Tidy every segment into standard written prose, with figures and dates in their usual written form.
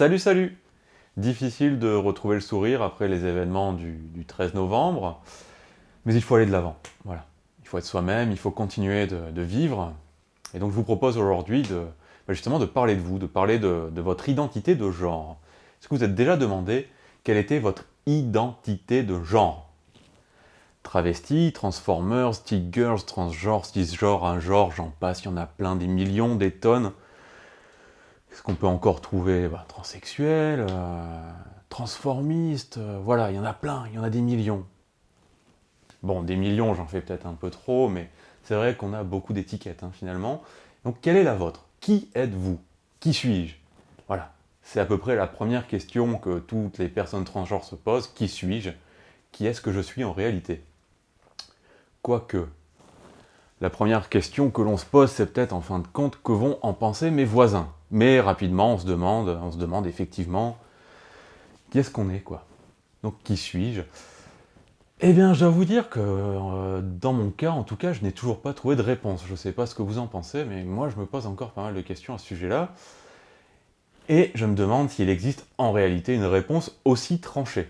Salut, salut! Difficile de retrouver le sourire après les événements du 13 novembre, mais il faut aller de l'avant. Voilà. Il faut être soi-même, il faut continuer de vivre. Et donc je vous propose aujourd'hui justement de parler de vous, de parler de votre identité de genre. Est-ce que vous êtes déjà demandé quelle était votre identité de genre? Travesti, Transformers, T-Girls, transgenre, cisgenre, un genre, j'en passe, il y en a plein, des millions, des tonnes. Qu'est-ce qu'on peut encore trouver? Transsexuel, transformiste, voilà, il y en a plein, il y en a des millions. Bon, des millions, j'en fais peut-être un peu trop, mais c'est vrai qu'on a beaucoup d'étiquettes, finalement. Donc, quelle est la vôtre? Qui êtes-vous? Qui suis-je? Voilà, c'est à peu près la première question que toutes les personnes transgenres se posent. Qui suis-je? Qui est-ce que je suis en réalité? Quoique, la première question que l'on se pose, c'est peut-être en fin de compte que vont en penser mes voisins. Mais rapidement, on se demande effectivement qui est-ce qu'on est, quoi. Donc qui suis-je? Eh bien, je dois vous dire que dans mon cas, en tout cas, je n'ai toujours pas trouvé de réponse. Je ne sais pas ce que vous en pensez, mais moi, je me pose encore pas mal de questions à ce sujet-là. Et je me demande s'il existe en réalité une réponse aussi tranchée.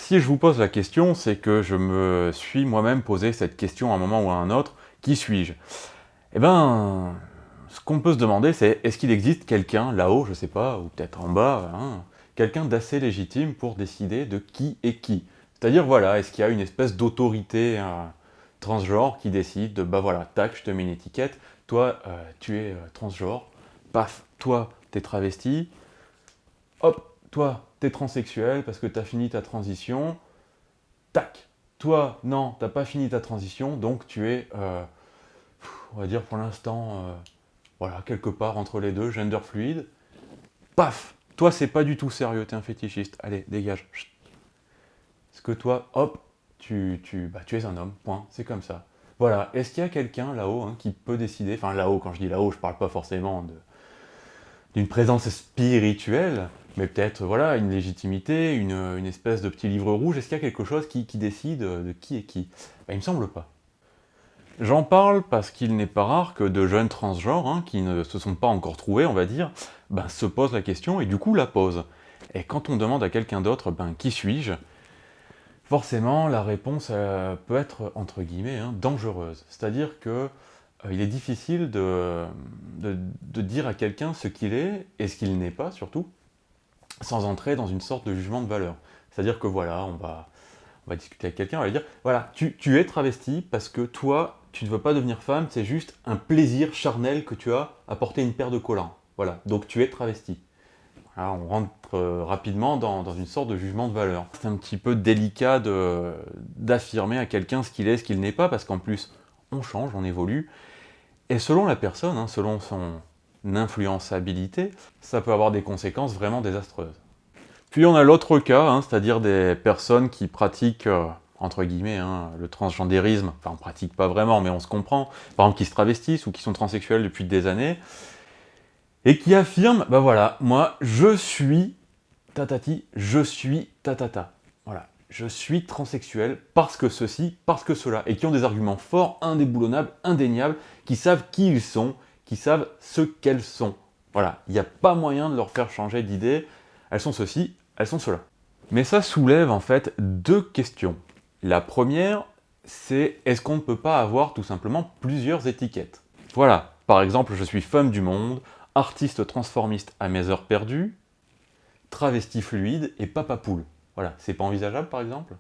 Si je vous pose la question, c'est que je me suis moi-même posé cette question à un moment ou à un autre. Qui suis-je? Eh ben, ce qu'on peut se demander, c'est est-ce qu'il existe quelqu'un là-haut, je sais pas, ou peut-être en bas, quelqu'un d'assez légitime pour décider de qui est qui? C'est-à-dire, voilà, est-ce qu'il y a une espèce d'autorité transgenre qui décide de, bah voilà, tac, je te mets une étiquette, toi, tu es transgenre, paf, toi, t'es travesti, hop, toi, t'es transsexuel parce que t'as fini ta transition, tac, toi, non, t'as pas fini ta transition, donc tu es, on va dire pour l'instant, voilà, quelque part entre les deux, gender fluide, paf, toi, c'est pas du tout sérieux, t'es un fétichiste, allez, dégage. Chut. Parce que toi, hop, tu es un homme, point, c'est comme ça. Voilà, est-ce qu'il y a quelqu'un là-haut qui peut décider, enfin là-haut, quand je dis là-haut, je parle pas forcément d'une présence spirituelle, mais peut-être voilà, une légitimité, une espèce de petit livre rouge, est-ce qu'il y a quelque chose qui décide de qui est qui? Il me semble pas. J'en parle parce qu'il n'est pas rare que de jeunes transgenres, qui ne se sont pas encore trouvés, on va dire, se posent la question et du coup la posent. Et quand on demande à quelqu'un d'autre, qui suis-je? Forcément, la réponse peut être, entre guillemets, dangereuse. C'est-à-dire que il est difficile de dire à quelqu'un ce qu'il est et ce qu'il n'est pas, surtout, sans entrer dans une sorte de jugement de valeur. C'est-à-dire que voilà, on va discuter avec quelqu'un, on va lui dire, voilà, tu es travesti parce que toi, tu ne veux pas devenir femme, c'est juste un plaisir charnel que tu as à porter une paire de collants. Voilà, donc tu es travesti. Voilà, on rentre rapidement dans une sorte de jugement de valeur. C'est un petit peu délicat d'affirmer à quelqu'un ce qu'il est, ce qu'il n'est pas, parce qu'en plus, on change, on évolue, et selon la personne, selon son influençabilité, ça peut avoir des conséquences vraiment désastreuses. Puis on a l'autre cas, c'est-à-dire des personnes qui pratiquent, entre guillemets, le transgendérisme, enfin on pratique pas vraiment, mais on se comprend, par exemple qui se travestissent ou qui sont transsexuels depuis des années, et qui affirment, bah voilà, moi je suis tatati, je suis tatata. Voilà, je suis transsexuel parce que ceci, parce que cela, et qui ont des arguments forts, indéboulonnables, indéniables, qui savent qui ils sont, qui savent ce qu'elles sont. Voilà, il n'y a pas moyen de leur faire changer d'idée, elles sont ceci, elles sont cela. Mais ça soulève en fait deux questions. La première, c'est est-ce qu'on ne peut pas avoir tout simplement plusieurs étiquettes? Voilà, par exemple, je suis femme du monde, artiste transformiste à mes heures perdues, travesti fluide et papa poule. Voilà, c'est pas envisageable par exemple?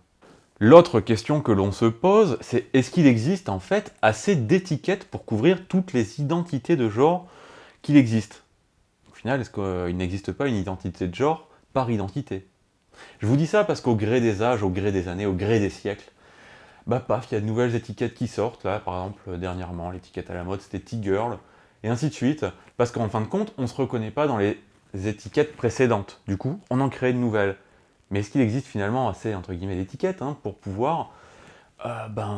L'autre question que l'on se pose, c'est est-ce qu'il existe en fait assez d'étiquettes pour couvrir toutes les identités de genre qu'il existe? Au final, est-ce qu'il n'existe pas une identité de genre par identité? Je vous dis ça parce qu'au gré des âges, au gré des années, au gré des siècles, paf, il y a de nouvelles étiquettes qui sortent, là par exemple dernièrement, l'étiquette à la mode c'était T-Girl, et ainsi de suite, parce qu'en fin de compte, on ne se reconnaît pas dans les étiquettes précédentes. Du coup, on en crée de nouvelles. Mais est-ce qu'il existe finalement assez, entre guillemets, d'étiquettes pour pouvoir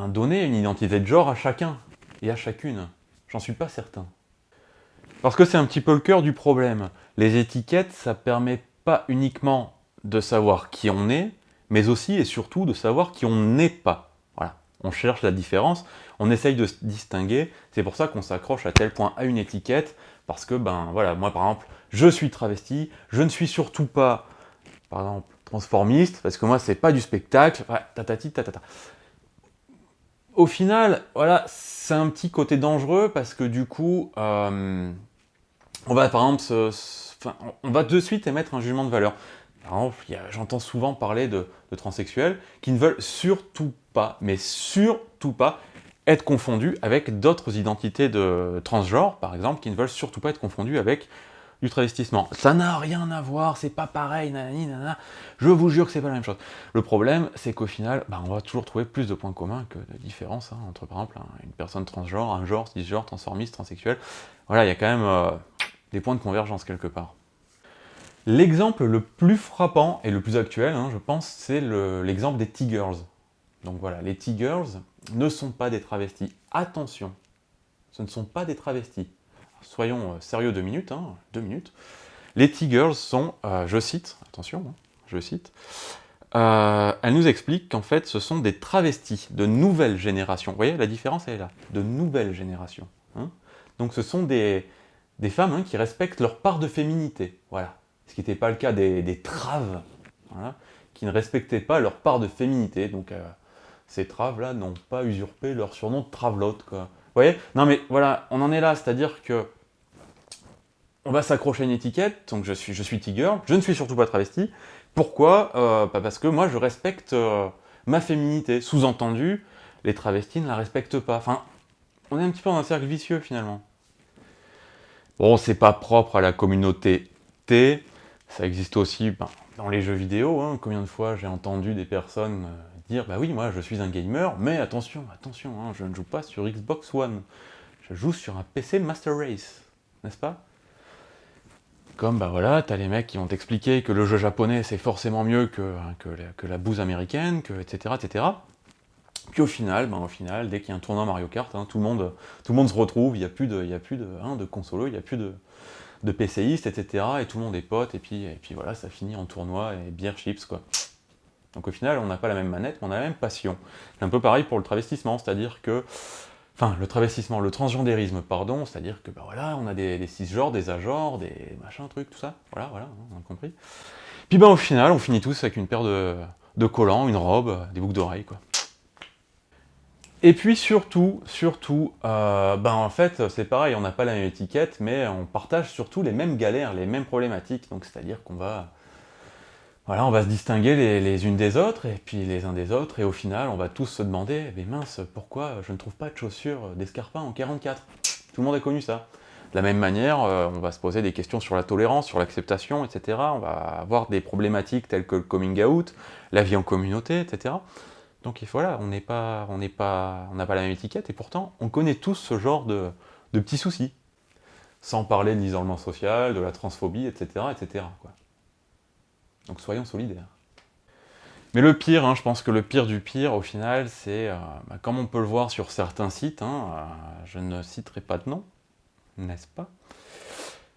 donner une identité de genre à chacun et à chacune? J'en suis pas certain. Parce que c'est un petit peu le cœur du problème. Les étiquettes, ça permet pas uniquement de savoir qui on est, mais aussi et surtout de savoir qui on n'est pas. Voilà. On cherche la différence, on essaye de se distinguer, c'est pour ça qu'on s'accroche à tel point à une étiquette, parce que, voilà, moi par exemple, je suis travesti, je ne suis surtout pas, par exemple, transformiste, parce que moi, c'est pas du spectacle, ouais, tatati, tatata. Au final, voilà, c'est un petit côté dangereux, parce que du coup, on va par exemple, enfin, on va de suite émettre un jugement de valeur. Par exemple, j'entends souvent parler de transsexuels qui ne veulent surtout pas, mais surtout pas, être confondus avec d'autres identités de transgenres, par exemple, qui ne veulent surtout pas être confondus avec du travestissement. Ça n'a rien à voir, c'est pas pareil, nanani, nanana. Je vous jure que c'est pas la même chose. Le problème, c'est qu'au final, bah, on va toujours trouver plus de points communs que de différences, hein, entre par exemple une personne transgenre, un genre, cisgenre, transformiste, transsexuel. Voilà, il y a quand même des points de convergence quelque part. L'exemple le plus frappant et le plus actuel, hein, je pense, c'est l'exemple des T-Girls. Donc voilà, les T-Girls ne sont pas des travestis. Attention, ce ne sont pas des travestis. Soyons sérieux 2 minutes, hein, 2 minutes. Les T-Girls sont, je cite, attention, hein, je cite, elles nous expliquent qu'en fait ce sont des travestis de nouvelle génération. Vous voyez, la différence elle est là, de nouvelle génération. Hein. Donc ce sont des femmes hein, qui respectent leur part de féminité. Voilà. Ce qui n'était pas le cas des traves, voilà, qui ne respectaient pas leur part de féminité. Donc ces traves-là n'ont pas usurpé leur surnom de travelote, quoi. Vous voyez? Non mais voilà, on en est là, c'est-à-dire que on va s'accrocher à une étiquette, donc je suis T-Girl, je ne suis surtout pas travesti. Pourquoi parce que moi je respecte ma féminité. Sous-entendu, les travestis ne la respectent pas. Enfin, on est un petit peu dans un cercle vicieux finalement. Bon, c'est pas propre à la communauté T, ça existe aussi dans les jeux vidéo. Hein. Combien de fois j'ai entendu des personnes dire bah oui, moi je suis un gamer, mais attention, attention, hein, je ne joue pas sur Xbox One, je joue sur un PC Master Race, n'est-ce pas? Comme bah voilà, t'as les mecs qui vont t'expliquer que le jeu japonais c'est forcément mieux que la bouse américaine, etc., etc. Puis au final, dès qu'il y a un tournoi Mario Kart, hein, tout le monde se retrouve, il y a plus de consolos, il n'y a plus de PCistes, etc. Et tout le monde est pote, et puis voilà, ça finit en tournoi et bière chips, quoi. Donc au final, on n'a pas la même manette, mais on a la même passion. C'est un peu pareil pour le travestissement, c'est-à-dire que enfin, le travestissement, le transgendérisme, pardon, c'est-à-dire que, bah voilà, on a des cisgenres, des agenres, des machins, trucs, tout ça, voilà, on a compris. Puis ben au final, on finit tous avec une paire de collants, une robe, des boucles d'oreilles, quoi. Et puis surtout, en fait, c'est pareil, on n'a pas la même étiquette, mais on partage surtout les mêmes galères, les mêmes problématiques, donc c'est-à-dire qu'on va... Voilà, on va se distinguer les unes des autres, et puis les uns des autres, et au final, on va tous se demander, mais mince, pourquoi je ne trouve pas de chaussures d'escarpin en 44? Tout le monde a connu ça. De la même manière, on va se poser des questions sur la tolérance, sur l'acceptation, etc. On va avoir des problématiques telles que le coming out, la vie en communauté, etc. Donc voilà, on n'a pas la même étiquette, et pourtant, on connaît tous ce genre de petits soucis. Sans parler de l'isolement social, de la transphobie, etc., etc., quoi. Donc soyons solidaires. Mais le pire, hein, je pense que le pire du pire, au final, c'est, comme on peut le voir sur certains sites, hein, je ne citerai pas de nom, n'est-ce pas?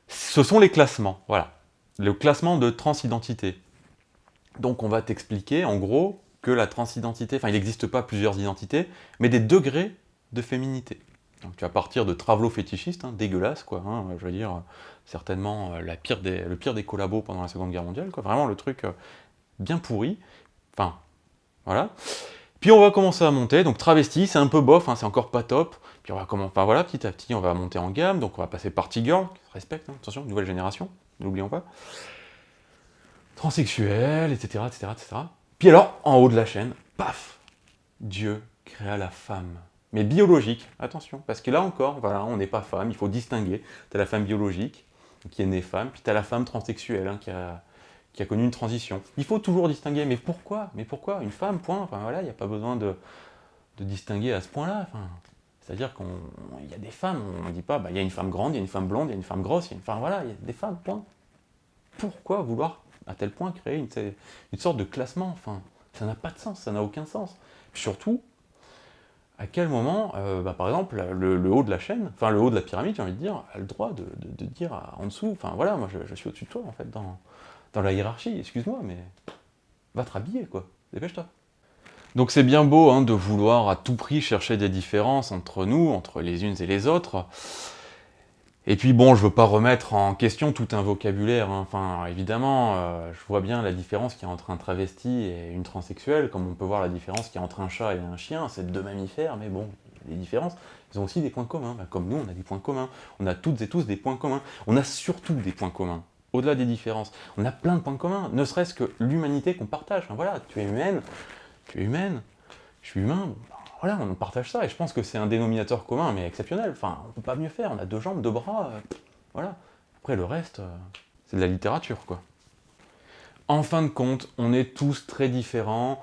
Ce sont les classements, voilà. Le classement de transidentité. Donc on va t'expliquer, en gros, que la transidentité, enfin il n'existe pas plusieurs identités, mais des degrés de féminité. Donc tu vas partir de travelo fétichiste, hein, dégueulasse, quoi, hein, je veux dire, certainement le pire des collabos pendant la Seconde Guerre mondiale, quoi, vraiment le truc bien pourri, enfin, voilà. Puis on va commencer à monter, donc travesti, c'est un peu bof, hein, c'est encore pas top. Puis on va commencer, enfin voilà, petit à petit, on va monter en gamme, donc on va passer par T-Girl, qui se respecte, hein, attention, nouvelle génération, n'oublions pas. Transsexuel, etc., etc., etc. Puis alors, en haut de la chaîne, paf, Dieu créa la femme. Mais biologique, attention, parce que là encore, voilà, on n'est pas femme, il faut distinguer. T'as la femme biologique, qui est née femme, puis t'as la femme transsexuelle, hein, qui a connu une transition. Il faut toujours distinguer, mais pourquoi? Mais pourquoi? Une femme, point. Enfin voilà, il n'y a pas besoin de distinguer à ce point-là. Enfin, c'est-à-dire qu'il y a des femmes, on ne dit pas, il y a une femme grande, il y a une femme blonde, il y a une femme grosse, il y a une femme, voilà, il y a des femmes, point. Pourquoi vouloir à tel point créer une sorte de classement? Enfin, ça n'a pas de sens, ça n'a aucun sens. Surtout, à quel moment, par exemple, le haut de la chaîne, enfin le haut de la pyramide, j'ai envie de dire, a le droit de dire en dessous, enfin voilà, moi je suis au-dessus de toi en fait, dans la hiérarchie, excuse-moi, mais va te rhabiller quoi, dépêche-toi. Donc c'est bien beau hein, de vouloir à tout prix chercher des différences entre nous, entre les unes et les autres, Et puis bon, je veux pas remettre en question tout un vocabulaire, hein. Enfin, évidemment, je vois bien la différence qu'il y a entre un travesti et une transsexuelle, comme on peut voir la différence qu'il y a entre un chat et un chien, c'est deux mammifères, mais bon, il y a des différences. Ils ont aussi des points communs, bah, comme nous, on a des points communs. On a toutes et tous des points communs. On a surtout des points communs, au-delà des différences. On a plein de points communs, ne serait-ce que l'humanité qu'on partage. Enfin, voilà, tu es humaine, je suis humain, bon, bah, voilà, on partage ça, et je pense que c'est un dénominateur commun, mais exceptionnel. Enfin, on peut pas mieux faire, on a deux jambes, deux bras, voilà. Après, le reste, c'est de la littérature, quoi. En fin de compte, on est tous très différents,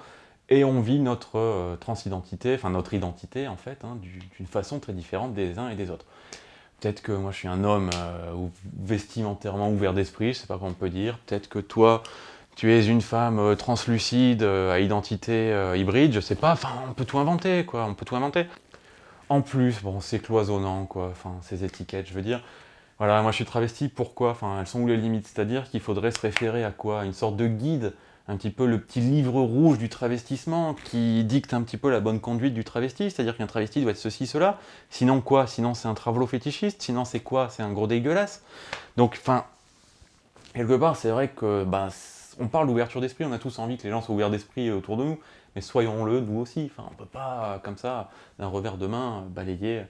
et on vit notre transidentité, enfin notre identité, en fait, hein, d'une façon très différente des uns et des autres. Peut-être que moi je suis un homme vestimentairement ouvert d'esprit, je sais pas comment on peut dire. Peut-être que toi, tu es une femme translucide à identité hybride, je sais pas. Enfin, on peut tout inventer, quoi. On peut tout inventer. En plus, bon, c'est cloisonnant, quoi. Enfin, ces étiquettes, je veux dire. Voilà, moi je suis travesti, pourquoi? Enfin, elles sont où les limites? C'est-à-dire qu'il faudrait se référer à quoi? Une sorte de guide, un petit peu le petit livre rouge du travestissement qui dicte un petit peu la bonne conduite du travesti, c'est-à-dire qu'un travesti doit être ceci, cela. Sinon quoi? Sinon c'est un travelo fétichiste, sinon c'est quoi? C'est un gros dégueulasse. Donc, enfin, quelque part, c'est vrai que bah, on parle d'ouverture d'esprit, on a tous envie que les gens soient ouverts d'esprit autour de nous, mais soyons-le nous aussi. Enfin, on peut pas, comme ça, d'un revers de main, balayer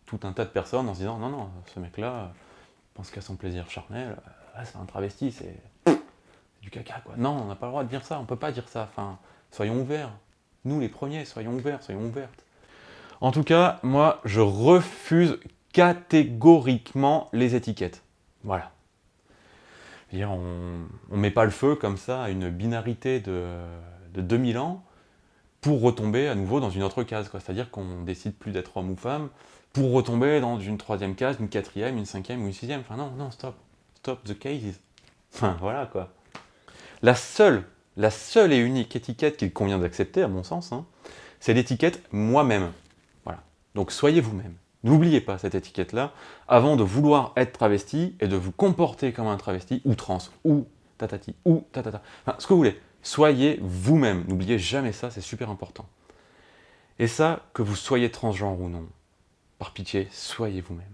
tout un tas de personnes en se disant non, non, ce mec-là pense qu'à son plaisir charnel, c'est un travesti, c'est du caca, quoi. Non, on n'a pas le droit de dire ça, on peut pas dire ça. Enfin, soyons ouverts. Nous, les premiers, soyons ouverts, soyons ouvertes. En tout cas, moi, je refuse catégoriquement les étiquettes. Voilà. C'est-à-dire, on met pas le feu comme ça à une binarité de 2000 ans pour retomber à nouveau dans une autre case, quoi. C'est-à-dire qu'on décide plus d'être homme ou femme pour retomber dans une troisième case, une quatrième, une cinquième ou une sixième. Enfin non, non, stop. Stop the cases. Enfin voilà, quoi. La seule et unique étiquette qu'il convient d'accepter, à mon sens, hein, c'est l'étiquette moi-même. Voilà. Donc soyez vous-même. N'oubliez pas cette étiquette-là, avant de vouloir être travesti et de vous comporter comme un travesti, ou trans, ou tatati, ou tatata. Enfin, ce que vous voulez. Soyez vous-même. N'oubliez jamais ça, c'est super important. Et ça, que vous soyez transgenre ou non, par pitié, soyez vous-même.